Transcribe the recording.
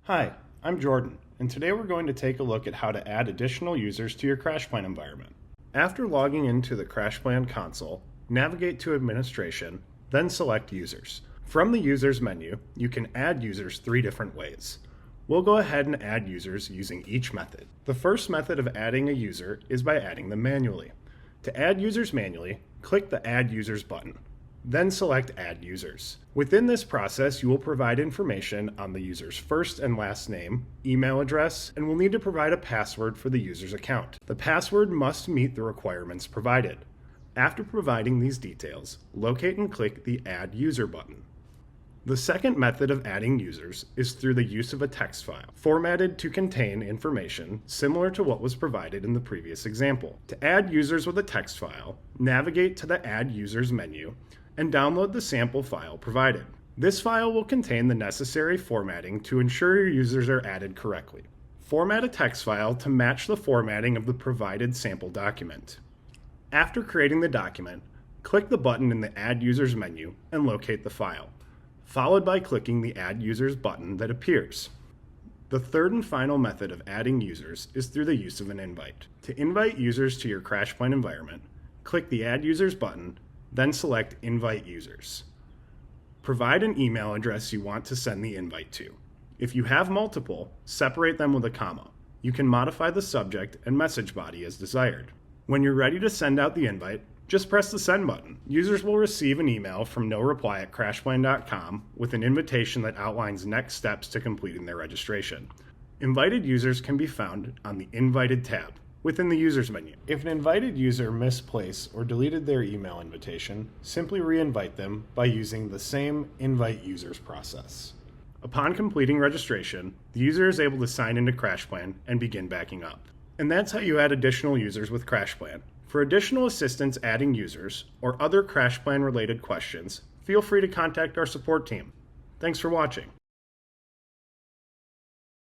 Hi, I'm Jordan, and today we're going to take a look at how to add additional users to your CrashPlan environment. After logging into the CrashPlan console, navigate to Administration, then select Users. From the Users menu, you can add users 3 different ways. We'll go ahead and add users using each method. The first method of adding a user is by adding them manually. To add users manually, click the Add Users button. Then select Add Users. Within this process, you will provide information on the user's first and last name, email address, and will need to provide a password for the user's account. The password must meet the requirements provided. After providing these details, locate and click the Add User button. The second method of adding users is through the use of a text file, formatted to contain information similar to what was provided in the previous example. To add users with a text file, navigate to the Add Users menu and download the sample file provided. This file will contain the necessary formatting to ensure your users are added correctly. Format a text file to match the formatting of the provided sample document. After creating the document, click the button in the Add Users menu and locate the file, followed by clicking the Add Users button that appears. The third and final method of adding users is through the use of an invite. To invite users to your CrashPlan environment, click the Add Users button, then select Invite Users. Provide an email address you want to send the invite to. If you have multiple, separate them with a comma. You can modify the subject and message body as desired. When you're ready to send out the invite, just press the Send button. Users will receive an email from noreply@crashplan.com with an invitation that outlines next steps to completing their registration. Invited users can be found on the Invited tab within the Users menu. If an invited user misplaced or deleted their email invitation, simply re-invite them by using the same Invite Users process. Upon completing registration, the user is able to sign into CrashPlan and begin backing up. And that's how you add additional users with CrashPlan. For additional assistance adding users or other CrashPlan related questions, feel free to contact our support team. Thanks for watching.